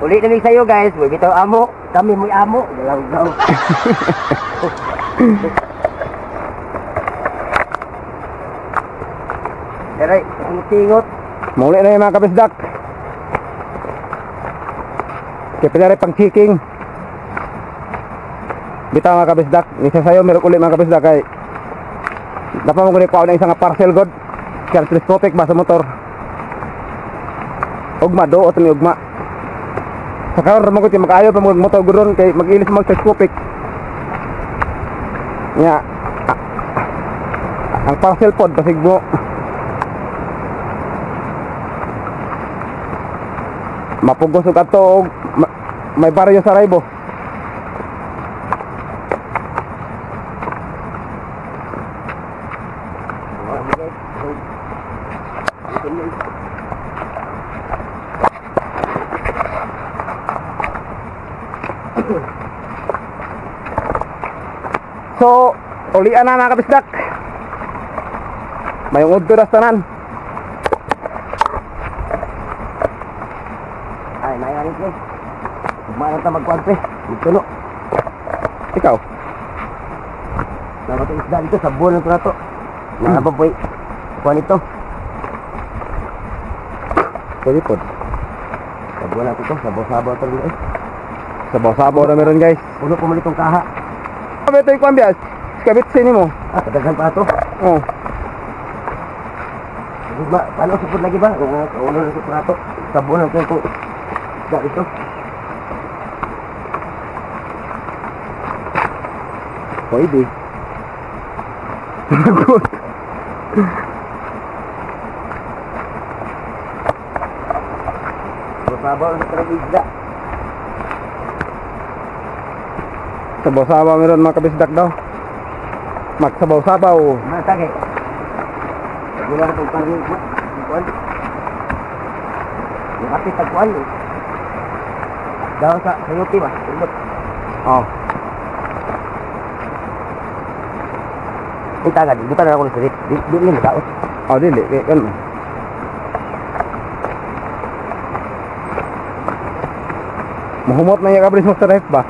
Uli na sa'yo guys, may bitaw amo. Kami mo'y amo. Galaw-gaw. Daray, tingot. Muli na yung mga kabisdak. Kaya pinari pang chiking. Bitaw mga kabisdak. Nisa sa'yo, meron ulit mga kabisdak. Kaya dapat mo kunin pa ako ng isang parcel god. Kaya telescopic ba sa motor. Ugma do, o ito may ugma. Sa karon ramagot yung makayo pa motor gudron. Kaya mag-ilis mo telescopic. Nga. Ang parcel pod, pasig mo. Mapugos og ato may baryo sa Raibo. So, ulian na mga kabisdak. Mayong udto das tanan. Ay, nayarin ko. Kumain ta magkuhan pre. Magtulo. Ikaw? Dapat isda dito, sabon ito na to. Nakaba po kuhan ito. Pwede po. Sabon natin ito, sabaw-sabaw ito rin eh. Sabaw-sabaw na meron guys. Puno po muli itong kaha. Sabi ito yung kuhan bias. Skabit sini mo. Ah, kadaghan pa ito. Oh. Paano supot lagi ba? Ulo na supot na ito. Sabon natin ito. Isda ito. Pwede. Sabaw na talaga isda. Sabaw-sabaw meron mga kabisdak daw. Magsabaw-sabaw. Mana tagay? Gula na itong parang kuhan. Yung kapit tagkuhan eh. Daw sa sayuti ba? Umbot. Oh. Ay tagad, buta na ako ng sirit. Di mo daot. Oh, dili. Kan. Mahumot na yung kabris mo sa ref ba?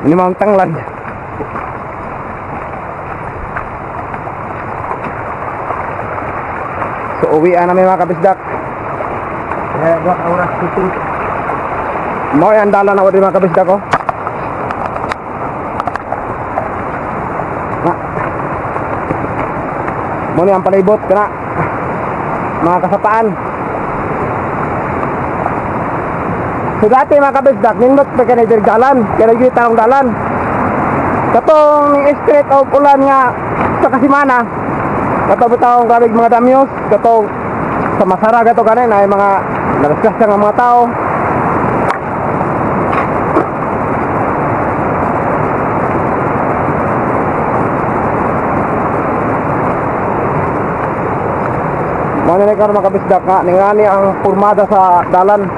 Ini mga tanglan. So uwian namin mga kabisdak. Kaya buwak ang oras shooting. Mo yan dala na uri mga kabisdak ko. Mo ni ang palibot kana mga kasapaan. So dati mga kabisdak, nindot pa ka na dalan, kaya nagkita ang dalan. Katong street o ulan nga sa Kasimana, katong bitawang grabig mga damyos, katong sa Masara gato kanin ay mga nagasgas ng mga tao. Mana ni karon mga kabisdak nga ningani ang pormada sa dalan.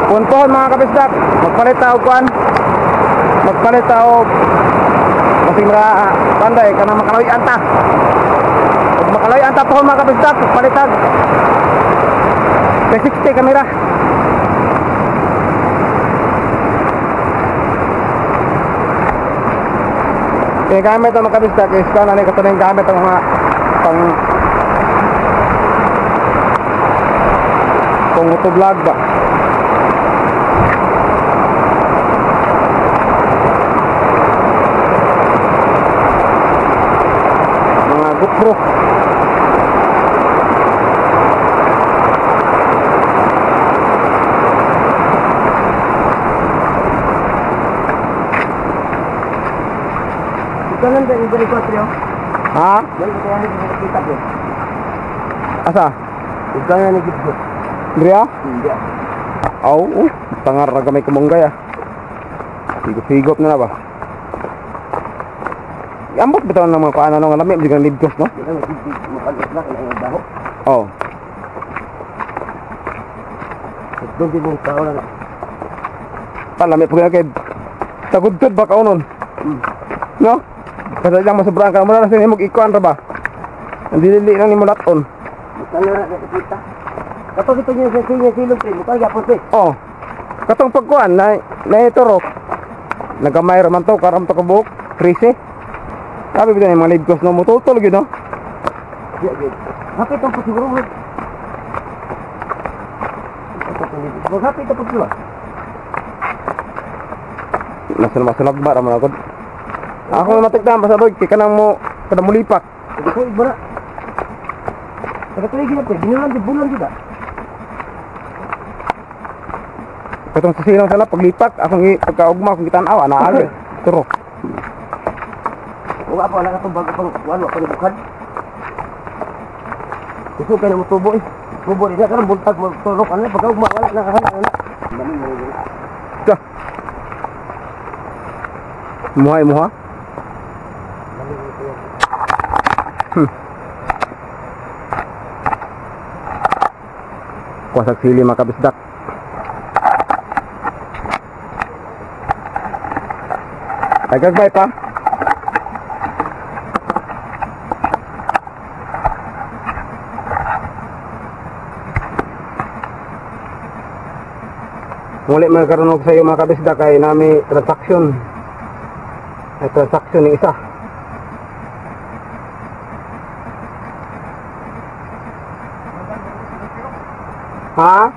Punton mga kabisdak, magpalit tao kuan. Magpalit tao masing mga panday kana makaloy anta. Pag makaloy anta po mga kabisdak, palitag. 360 kamera. Yung gamit ang mga kabisdak is kana ni kato yung gamit ang mga pang motovlog ba. GoPro. Ikaw lang din yung helicopter. Ha? Yan ko kaya nakikita ko. Asa? Ikaw lang nagigit. Dria? Hindi. Aw, tangar ra gamay kumunggay ah. Sigop-sigop na ba? Ambot bitaw ng mga paano nga lami, bigang libkos no? Yan ang nagigit. Makalit na kailangan daho. Oh. Doon din mo wala na. Palami po kaya kay tagudtod ba kaunon? No? Kasi lang masobrang ka mo na sin imong ikuan ra ba? Ang dili lang nimo laton. Kanya na nakita. Kapag ito niya sa silong pre, mukha yapon pre. Oh. Katong pagkuan na iturok. Nagamay ra man to karam to kabuk. Prisi. Sabi bitaw yung mga libkos no mututol gyud no. Iya, iya. Hapit ang siguro mo. Hapit ang pagkuha. Masunod ba ra man ako. Ako na matigdan pasabog kay kanang mo kada mulipak. Hindi ko ibara. Pagkatuloy gina pre, binulan di bulan juga. Katong sisilang sana paglipak akong pagkaugma akong gitan-aw ana agi. Turo. O apa wala ka tong bago pang kuan wa palibukan. Gusto kay na mo tubo eh. Tubo rin na karang buntag mo turok ano pagkaugma wala na kahana na. Dami mo yun. Dah. Muha. Kuasak sili makabisdak. Tagagbay pa. Muli magkaroon ko sa iyo mga kabisda kay nami transaction. Ay transaction ng isa. Ha?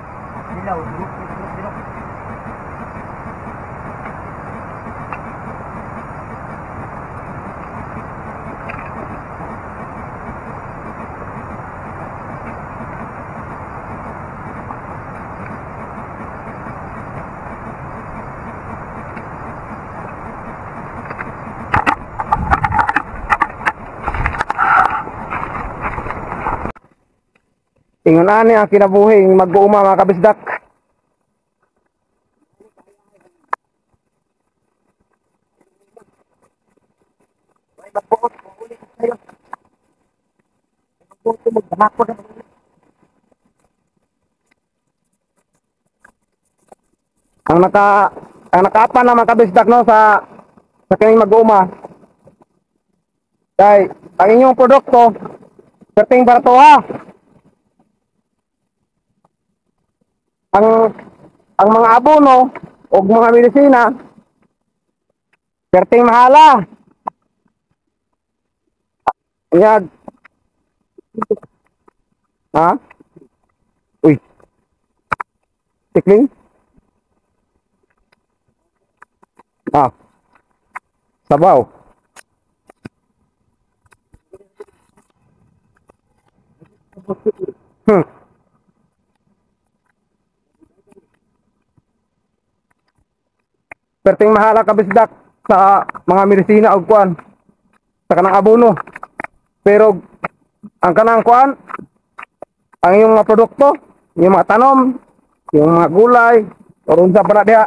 Ingon ani ang kinabuhi mag-uuma mga kabisdak. Ang nakaapa na mga kabisdak no sa kining mag-uuma. Kay ang inyong produkto perting barato ha. Ang mga abono o mga medisina perting mahala. Yan. Ha? Uy. Tikling? Ah. Sabaw. Perting mahala kabisdak sa mga medisina o kuan sa kanang abono. Pero ang kanang kuan ang iyong mga produkto, yung mga tanom, yung mga gulay, o unsa para diha.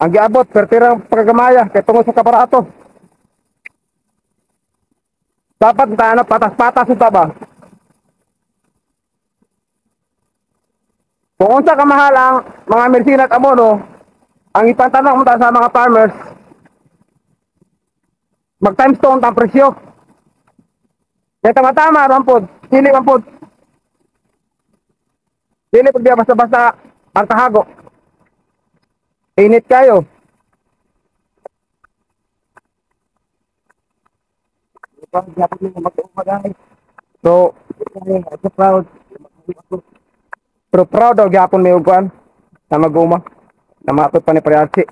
Ang giabot pertirang pagkagamaya kay tungod sa kaparato. Dapat ta patas-patas uta ba? Kung unsa ka mahal ang mga medisina at abono, ang ipatanong mo ta sa mga farmers, mag times 2 ang presyo. Kaya tama-tama, rampod. Dili rampod. Dili pag diya basta-basta ang tahago. Init kayo. So, proud. Pero proud daw gyapon may uguan na mag-uma. Na matod pa ni Priarchi.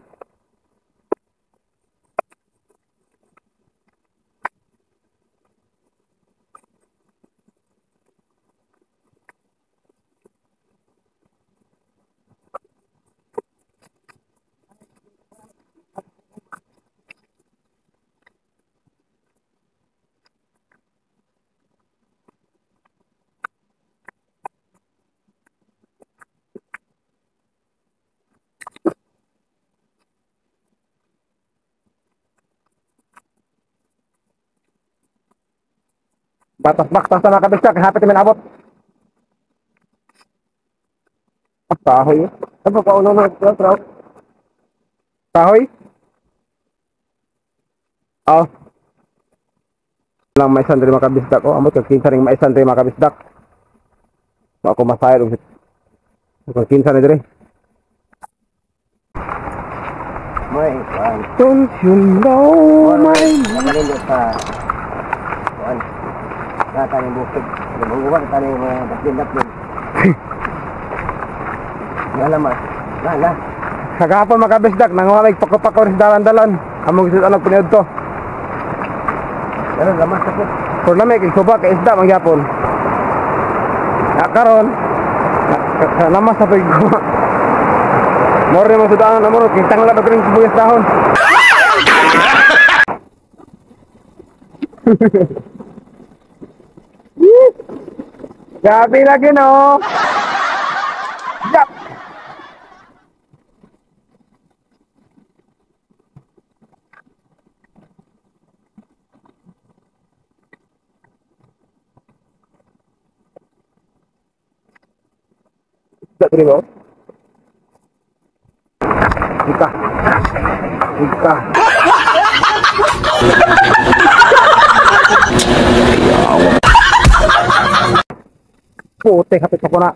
Batas-baktas na nakabisyak, hapit namin abot. Kahoy. Ano pa ulo na ito, bro? Kahoy? Oh. Lang may sandri makabisdak ko. Amo kinsa ring may sandri makabisdak. Ako masayad og kinsa na dire. May, kuhan. Don't you know my Nakalindot sa, kuhan. Nataning bukid. Nabubukan, taning mga daplin-daplin. Nalamas. Na. Kagahapon makabisdak nang wala pako-pako sa dalan-dalan. Among gid anak piniud to. Pero lamas ako. Por lamig isuba ka isda mangyapon. Ya karon namas sa pig. More mo sudan na mo kitang la dagring sibuyas dahon. Gabi lagi no. Ya. Tak terima. Ika. Putih kapit ko na.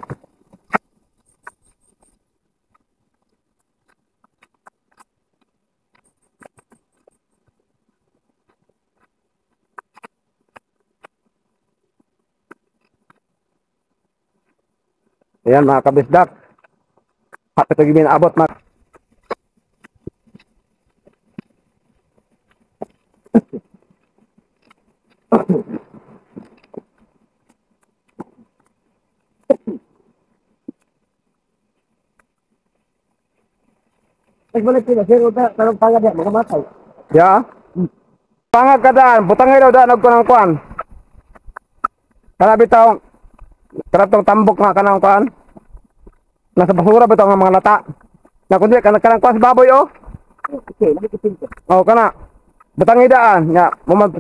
Ayan mga kabisdak. Kapit ko gimin abot mga. Nagbalik sila, sir, tarong pangad yan, mga matay. Ya. Pangag kadaan, butangay daw daan og kanang kuan. Kana bitaw karatong tambok nga kanang kuan. Nasa basura bitaw nga mga lata. Na kundi kanang kuan sa baboy oh. Okay, nakikisin ko. Oh kana. Butangay daan nya mo man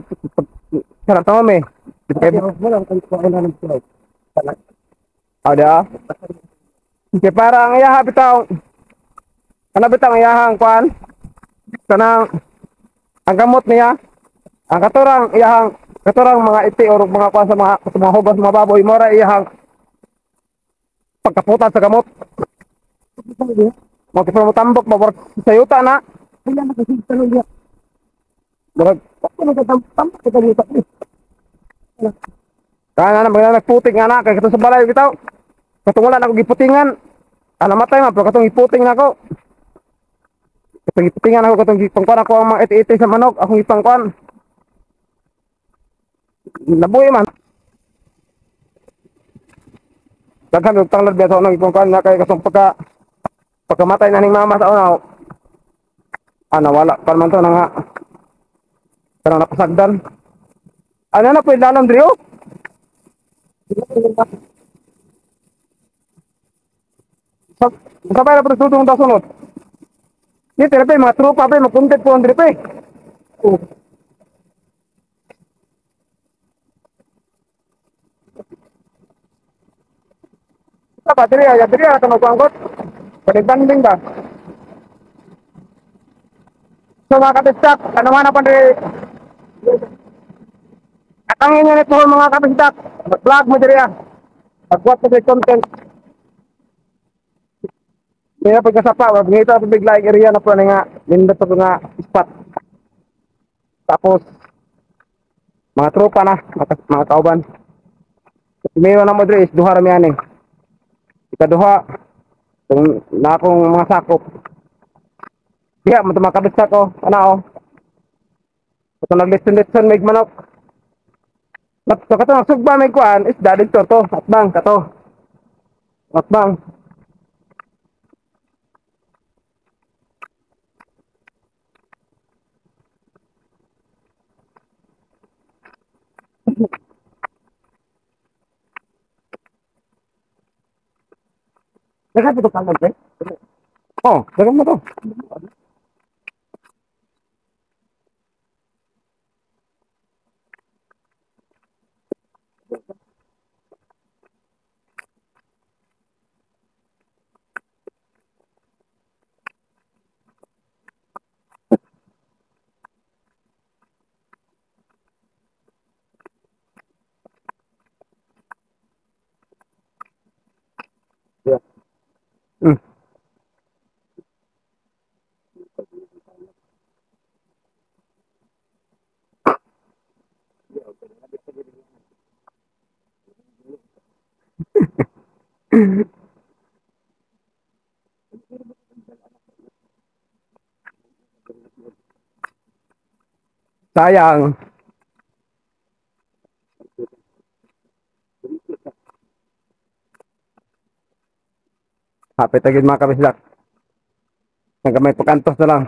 sarap ta mo me. Pero wala kang kuhaan na ng sila. Ada. Kaya para ang iyaha bitaw. Kana bitaw ang iyahang kuan. Kanang ang gamot niya. Ang katurang mga iti o mga kuan sa mga hugos mga baboy mora iyahang pagkaputan sa gamot. Mo kisa mo tambok mabor sa yuta na. Kaya nakasig tanong niya. Murag Bakit nagtatambak ka ganito? kana na mga nagputing nga na kay kato sa balay bitaw. Katong wala na ako giputingan. Ana matay man pero katong iputing na ako. Katong iputingan ako katong gipangkuan ako ang mga iti-iti sa manok akong ipangkuan. Nabuhi man. Daghan og tanglad biya sa unang ipangkuan na kay katong pagkamatay na ning mama sa una. Wala pa man to na nga. Karang napasagdan. Ano na po ilanom diri oh? Sabay na po tutong daw sunod. Dito na pa mga tropa pa makuntit po ang diri pa eh. Apa diri ya diri akan maganggot. Pagbanding ba? So mga kabisdak, ano man pa diri. Ang inyo nito mga kabisdak, mag-vlog mo diri ah. Pagbuat mo diri content. Kaya pagkasapa, ngito ang bigla area na po na nga, nindot po nga spot. Tapos, mga tropa na, mga kauban. Mayroon na mo diri is duha rami ani. Ikaduha, kung na akong mga sakop. Diya, mo mga kabisdak ko, ano oh. Ito nag-listen may manok. So kato nagsugba may kuan is dadig to atbang kato. Atbang. Dagan ito kang mag Oh, dagan mo to. Sayang. Hapit agad mga kabisdak. Hanggang may pakantos na lang.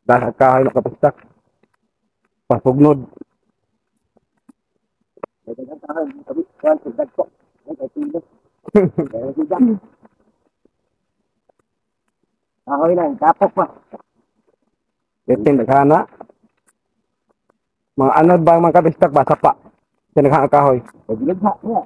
Dahil kahoy na kabisdak. Pasugnod. Kahoy lang, tapok pa. Itin naghana. Mga anod ba mga kabisdak ba? Sapa. Sinaghana kahoy. Pagligha niya.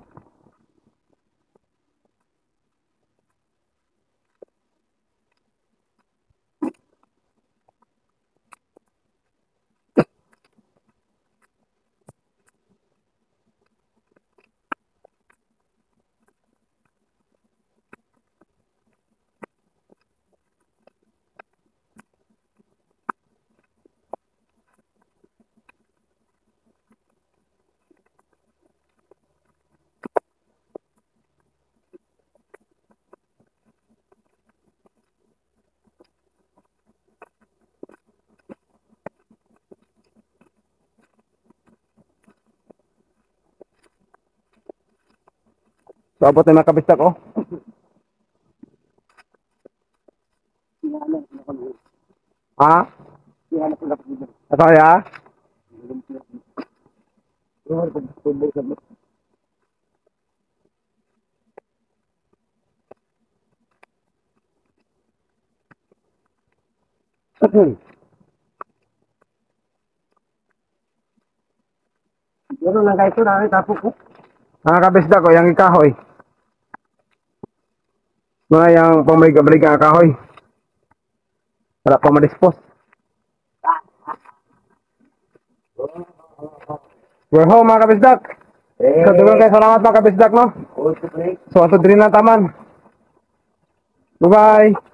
So, abot na mga kabisdak oh. Ha? Ito kaya? Pero lang kayo ito, tapok ko. Mga kabisdak ko, yung kahoy. Mga yung pamaliga-baliga ang kahoy. Wala pa madispos. We're home mga kabisdak. So, dugang kayo salamat mga kabisdak no. So, ato din na taman. Bye-bye.